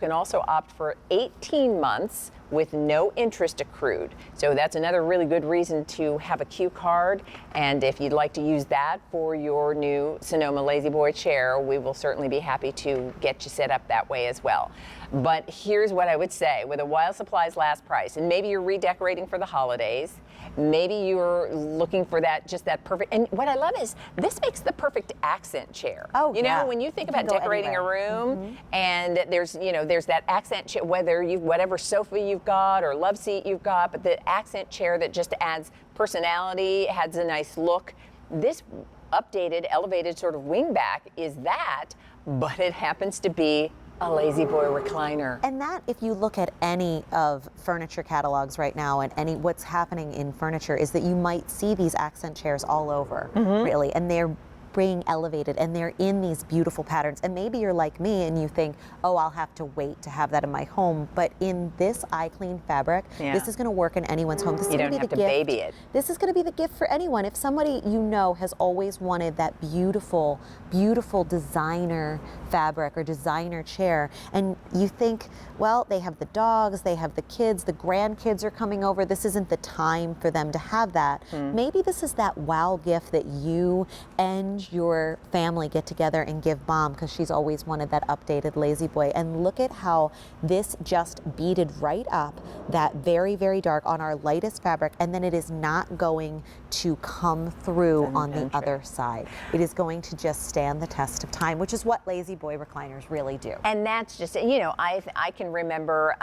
can also opt for 18 months with no interest accrued. So that's another really good reason to have a Q card. And if you'd like to use that for your new Sonoma Lazy Boy chair, we will certainly be happy to get you set up that way as well. But here's what I would say, with a while supplies last price, and maybe you're redecorating for the holidays, maybe you're looking for that, just that perfect, and what I love is this makes the perfect accent chair. Oh, you know, when you think about decorating a room, and there's, you know, there's that accent chair, whether you've, whatever sofa you've got or love seat you've got, but the accent chair that just adds personality, adds a nice look. This updated, elevated sort of wingback is that, but it happens to be a Lazy Boy recliner. And that, if you look at any of furniture catalogs right now and any what's happening in furniture, is that you might see these accent chairs all over, really, and they're being elevated and they're in these beautiful patterns. And maybe you're like me and you think, oh, I'll have to wait to have that in my home. But in this iClean fabric, this is going to work in anyone's home. This you don't have to baby it. This is going to be the gift for anyone. If somebody you know has always wanted that beautiful, beautiful designer fabric or designer chair, and you think, well, they have the dogs, they have the kids, the grandkids are coming over, this isn't the time for them to have that. Maybe this is that wow gift that you and your family get together and give Mom, because she's always wanted that updated Lazy Boy. And look at how this just beaded right up that very, very dark on our lightest fabric, and then it is not going to come through on the other side. It is going to just stand the test of time, which is what Lazy Boy recliners really do. And that's just, you know, I can remember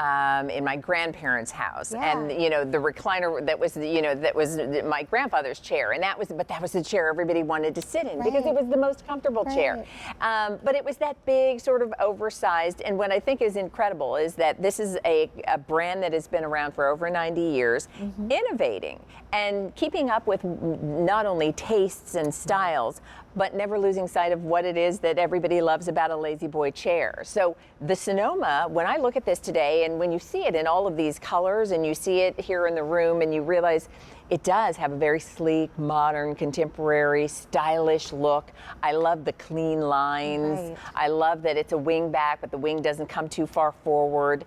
in my grandparents' house, and you know, the recliner that was, you know, that was my grandfather's chair, and that was the chair everybody wanted to sit in because it was the most comfortable chair. But it was that big, sort of oversized, and what I think is incredible is that this is a brand that has been around for over 90 years, innovating and keeping up with not only tastes and styles, but never losing sight of what it is that everybody loves about a Lazy Boy chair. So the Sonoma, when I look at this today, and when you see it in all of these colors, and you see it here in the room, and you realize it does have a very sleek, modern, contemporary, stylish look. I love the clean lines. I love that it's a wing back, but the wing doesn't come too far forward.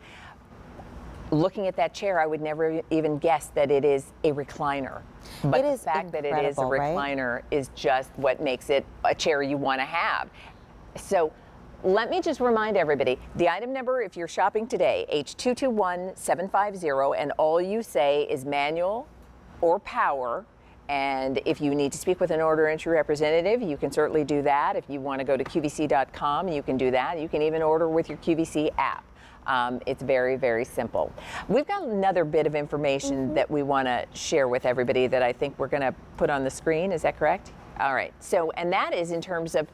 Looking at that chair, I would never even guess that it is a recliner. But the fact that it is a recliner is just what makes it a chair you want to have. So let me just remind everybody, the item number, if you're shopping today, H221750, and all you say is manual or power. And if you need to speak with an order entry representative, you can certainly do that. If you want to go to QVC.com, you can do that. You can even order with your QVC app. It's very, very simple. We've got another bit of information that we want to share with everybody that I think we're going to put on the screen. Is that correct? All right. So, and that is in terms of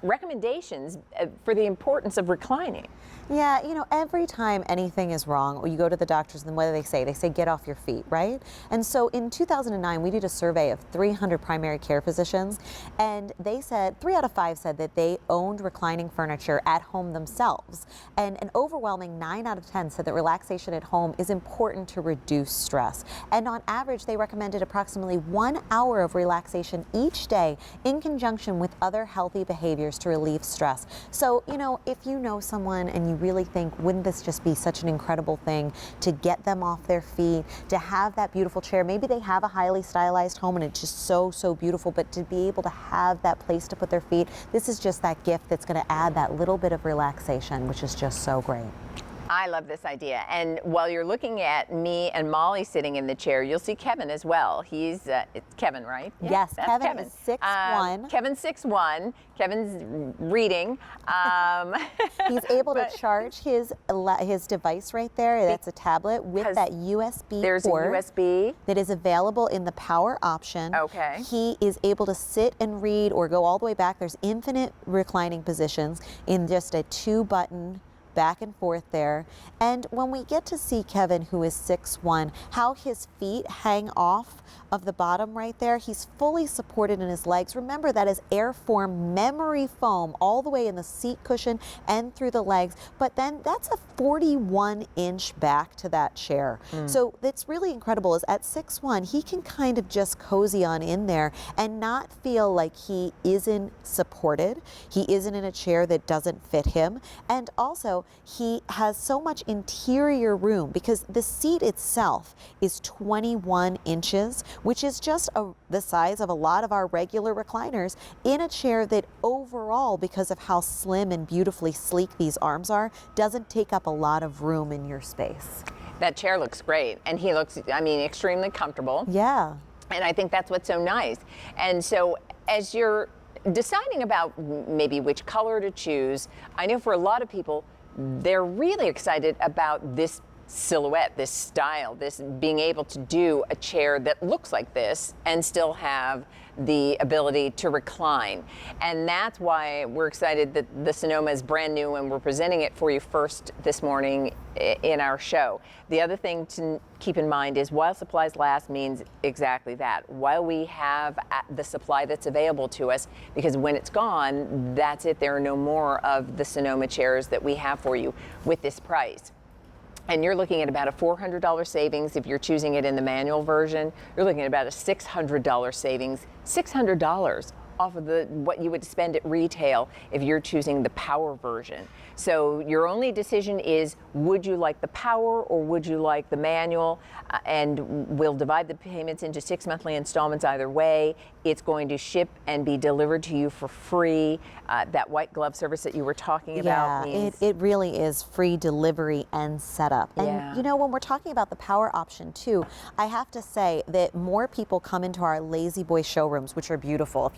recommendations for the importance of reclining. Yeah, you know, every time anything is wrong, or you go to the doctors, and what do they say? They say, get off your feet, right? And so in 2009, we did a survey of 300 primary care physicians, and they said 3 out of 5 said that they owned reclining furniture at home themselves. And an overwhelming 9 out of 10 said that relaxation at home is important to reduce stress. And on average, they recommended approximately 1 hour of relaxation each day in conjunction with other healthy behaviors to relieve stress. So, you know, if you know someone and you really think, wouldn't this just be such an incredible thing to get them off their feet, to have that beautiful chair? Maybe they have a highly stylized home and it's just so, so beautiful, but to be able to have that place to put their feet, this is just that gift that's going to add that little bit of relaxation, which is just so great. I love this idea. And while you're looking at me and Molly sitting in the chair, you'll see Kevin as well. He's, it's Kevin, right? Yeah, yes, Kevin is 6'1". Kevin's 6'1". Kevin's reading. He's able to charge his device right there. That's a tablet with that USB There's port. There's a USB. That is available in the power option. Okay. He is able to sit and read or go all the way back. There's infinite reclining positions in just a 2-button back and forth there. And when we get to see Kevin, who is 6'1", how his feet hang off of the bottom right there, he's fully supported in his legs. Remember, that is Airform memory foam all the way in the seat cushion and through the legs. But then that's a 41-inch back to that chair. So that's really incredible is at 6'1", he can kind of just cozy on in there and not feel like he isn't supported. He isn't in a chair that doesn't fit him. And also, also, he has so much interior room because the seat itself is 21 inches, which is just the size of a lot of our regular recliners, in a chair that overall, because of how slim and beautifully sleek these arms are, doesn't take up a lot of room in your space. That chair looks great, and he looks, I mean, extremely comfortable. Yeah. And I think that's what's so nice. And so as you're deciding about maybe which color to choose, I know for a lot of people, they're really excited about this silhouette, this style, this being able to do a chair that looks like this and still have the ability to recline. And that's why we're excited that the Sonoma is brand new and we're presenting it for you first this morning in our show. The other thing to keep in mind is while supplies last means exactly that. While we have the supply that's available to us, because when it's gone, that's it. There are no more of the Sonoma chairs that we have for you with this price. And you're looking at about a $400 savings if you're choosing it in the manual version. You're looking at about a $600 savings, $600 off of what you would spend at retail if you're choosing the power version. So your only decision is, would you like the power or would you like the manual? And we'll divide the payments into 6 monthly installments either way. It's going to ship and be delivered to you for free. That white glove service that you were talking about means it really is free delivery and setup. And Yeah. you know, when we're talking about the power option too, I have to say that more people come into our Lazy Boy showrooms, which are beautiful. If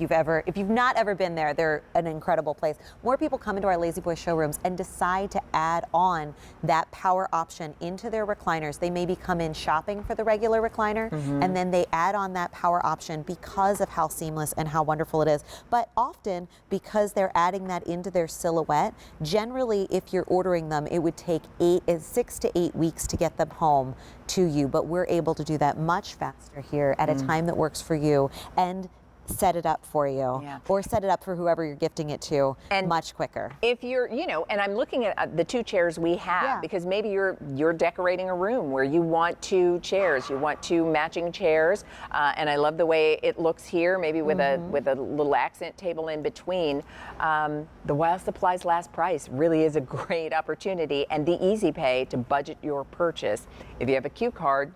you've not ever been there, they're an incredible place. More people come into our Lazy Boy showrooms and decide to add on that power option into their recliners. They maybe come in shopping for the regular recliner, and then they add on that power option because of how seamless and how wonderful it is. But often, because they're adding that into their silhouette, generally if you're ordering them, it would take 6 to 8 weeks to get them home to you. But we're able to do that much faster here at a time that works for you, and set it up for you, Yeah. or set it up for whoever you're gifting it to, And much quicker. if you're, and I'm looking at the 2 chairs we have, Yeah. because maybe you're decorating a room where you want 2 chairs, you want 2 matching chairs, and I love the way it looks here, maybe with a little accent table in between. The while supplies last price really is a great opportunity, and the easy pay to budget your purchase. If you have a Q card,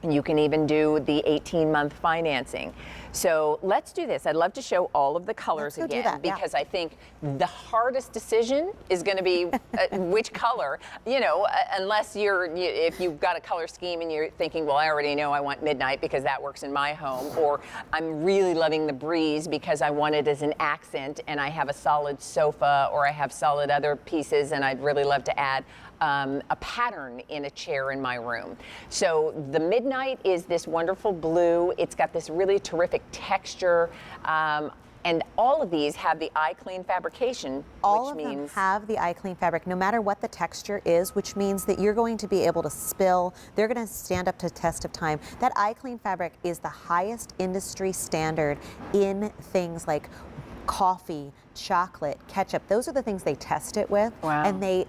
you can even do the 18-month financing. So let's do this. I'd love to show all of the colors Let's go do again, that, yeah. because I think the hardest decision is going to be which color, unless if you've got a color scheme and you're thinking, well, I already know I want midnight because that works in my home, or I'm really loving the breeze because I want it as an accent and I have a solid sofa or I have solid other pieces and I'd really love to add a pattern in a chair in my room. So the midnight is this wonderful blue. It's got this really terrific texture. And all of these have the eye-clean fabrication, All which of them means have the eye-clean fabric, no matter what the texture is, which means that you're going to be able to spill. They're going to stand up to test of time. That eye-clean fabric is the highest industry standard in things like coffee, chocolate, ketchup. Those are the things they test it with. Wow. And they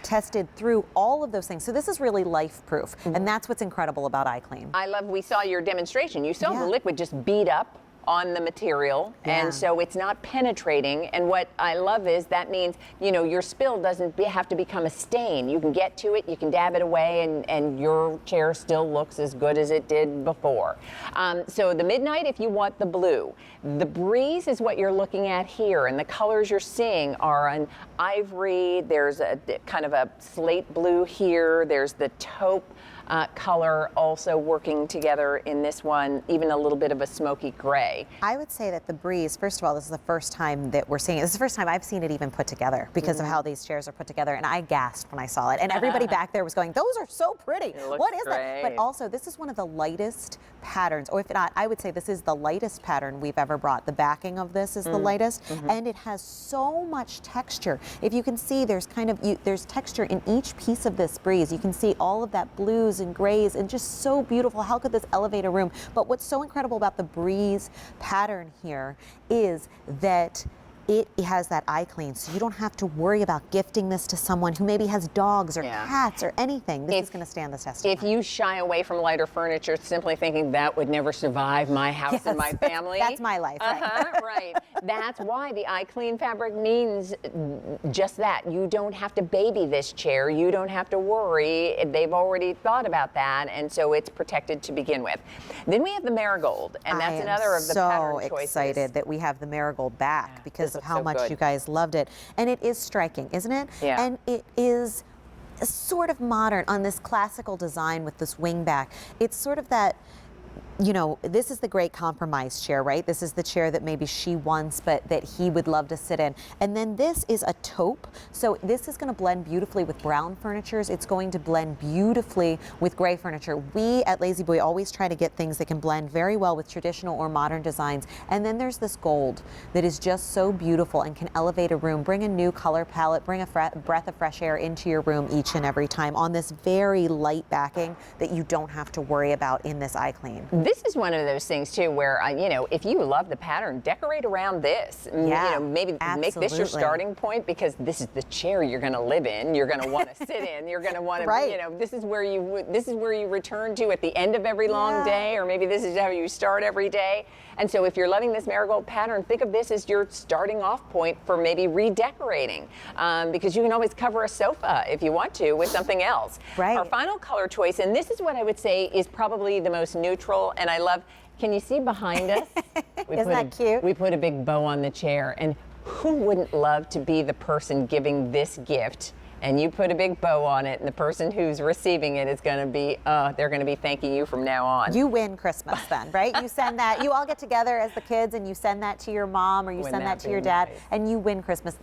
tested through all of those things. So this is really life-proof, and that's what's incredible about iClean. I love, we saw your demonstration. You saw Yeah. the liquid just bead up on the material, Yeah. and so it's not penetrating. And what I love is that means, your spill doesn't have to become a stain. You can get to it, you can dab it away, and your chair still looks as good as it did before. So the midnight, if you want the blue. The breeze is what you're looking at here, and the colors you're seeing are an ivory, there's a kind of a slate blue here, there's the taupe color also working together in this one, even a little bit of a smoky gray. I would say that the breeze, first of all, this is the first time that we're seeing it. This is the first time I've seen it even put together because of how these chairs are put together, and I gasped when I saw it. And everybody back there was going, those are so pretty. It looks What is that? But great. also, this is one of the lightest patterns, or if not, I would say this is the lightest pattern we've ever brought. The backing of this is the lightest, and it has so much texture. If you can see, there's there's texture in each piece of this breeze. You can see all of that blues and grays, and just so beautiful. How could this elevate a room? But what's so incredible about the breeze pattern here is that it has that eye clean, so you don't have to worry about gifting this to someone who maybe has dogs or cats or anything. This is going to stand the test of time. If you shy away from lighter furniture, simply thinking that would never survive my house and my family. That's my life, right? Right. That's why the eye clean fabric means just that. You don't have to baby this chair. You don't have to worry. They've already thought about that, and so it's protected to begin with. Then we have the Marigold, and that's another of the pattern choices. I'm so excited that we have the Marigold back because of how much you guys loved it. And it is striking, isn't it? Yeah. And it is sort of modern on this classical design with this wing back. It's sort of that, you know, this is the great compromise chair, right? This is the chair that maybe she wants, but that he would love to sit in. And then this is a taupe. So this is going to blend beautifully with brown furnitures. It's going to blend beautifully with gray furniture. We at Lazy Boy always try to get things that can blend very well with traditional or modern designs. And then there's this gold that is just so beautiful and can elevate a room, bring a new color palette, bring a breath of fresh air into your room each and every time on this very light backing that you don't have to worry about in this eye clean. This is one of those things too where, you know, if you love the pattern, decorate around this. Yeah, you know, maybe make this your starting point, because this is the chair you're going to live in. You're going to want to sit in. You're going to want to, you know, this is where you return to at the end of every long day, or maybe this is how you start every day. And so if you're loving this Marigold pattern, think of this as your starting off point for maybe redecorating, because you can always cover a sofa if you want to with something else. Right. Our final color choice, and this is what I would say is probably the most neutral, and I love, can you see behind us? Isn't that cute? We put a big bow on the chair, and who wouldn't love to be the person giving this gift? And you put a big bow on it, and the person who's receiving it is going to be, they're going to be thanking you from now on. You win Christmas then, right? You send that, you all get together as the kids and you send that to your mom, or you send that to your dad, and you win Christmas.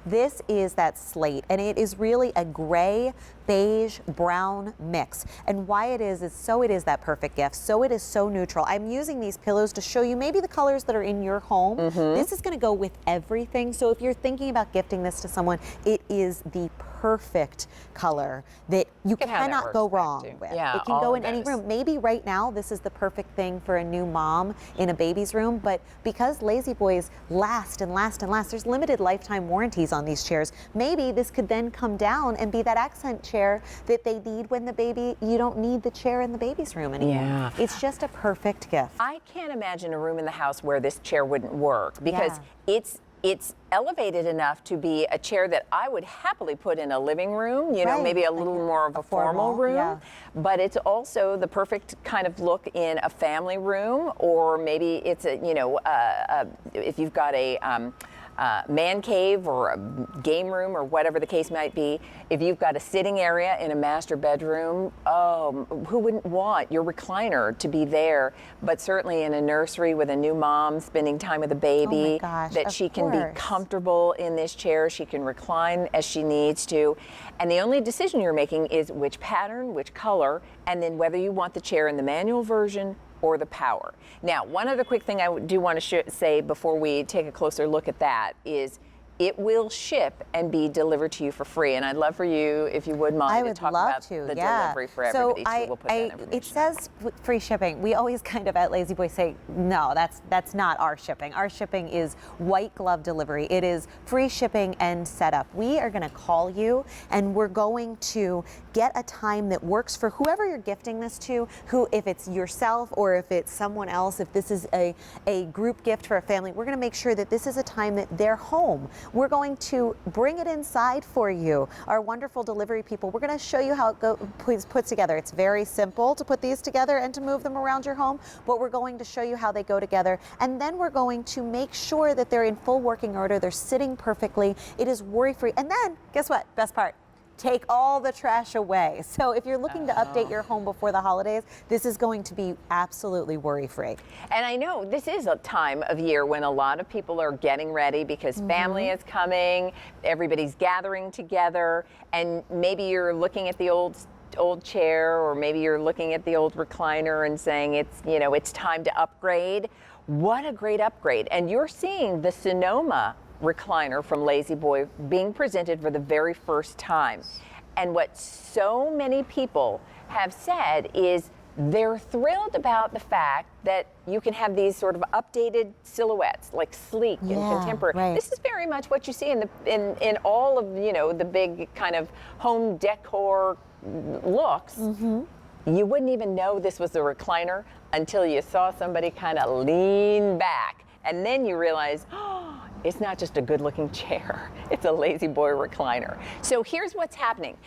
This is that slate, and it is really a gray, beige, brown mix. And why it is so it is that perfect gift. So it is so neutral. I'm using these pillows to show you maybe the colors that are in your home. This is going to go with everything. So if you're thinking about gifting this to someone, it is the perfect color that you cannot go wrong with. Yeah, it can go in any room. Maybe right now this is the perfect thing for a new mom in a baby's room, but because Lazy Boys last and last and last, there's limited lifetime warranties on these chairs. Maybe this could then come down and be that accent chair that they need when the baby, you don't need the chair in the baby's room anymore. Yeah. It's just a perfect gift. I can't imagine a room in the house where this chair wouldn't work, because it's elevated enough to be a chair that I would happily put in a living room, you know, maybe a little more of a formal room, but it's also the perfect kind of look in a family room, or maybe it's a, you know, if you've got a man cave or a game room or whatever the case might be. If you've got a sitting area in a master bedroom, who wouldn't want your recliner to be there? But certainly in a nursery with a new mom spending time with a baby, that she can be comfortable in this chair. She can recline as she needs to. And the only decision you're making is which pattern, which color, and then whether you want the chair in the manual version or the power. Now, one other quick thing I do want to say before we take a closer look at that is it will ship and be delivered to you for free. And I'd love for you, if you would mind, to talk about the delivery for everybody. So we'll put that information. It says free shipping. We always kind of at Lazy Boy say, no, that's not our shipping. Our shipping is white glove delivery. It is free shipping and setup. We are going to call you, and we're going to get a time that works for whoever you're gifting this to, if it's yourself or if it's someone else, if this is a group gift for a family, we're going to make sure that this is a time that they're home. We're going to bring it inside for you. Our wonderful delivery people, we're going to show you how it put together. It's very simple to put these together and to move them around your home, but we're going to show you how they go together. And then we're going to make sure that they're in full working order. They're sitting perfectly. It is worry-free. And then, guess what? Best part. Take all the trash away. So if you're looking to update your home before the holidays, this is going to be absolutely worry-free. And I know this is a time of year when a lot of people are getting ready because family is coming, everybody's gathering together, and maybe you're looking at the old chair, or maybe you're looking at the old recliner and saying it's time to upgrade. What a great upgrade. And you're seeing the Sonoma Recliner from Lazy Boy being presented for the very first time. And what so many people have said is They're thrilled about the fact that you can have these sort of updated silhouettes, like sleek and contemporary. Right. This is very much what you see in all of the big kind of home decor looks. Mm-hmm. You wouldn't even know this was a recliner until you saw somebody kind of lean back, and then you realize, oh, it's not just a good-looking chair; it's a lazy boy recliner. So here's what's happening.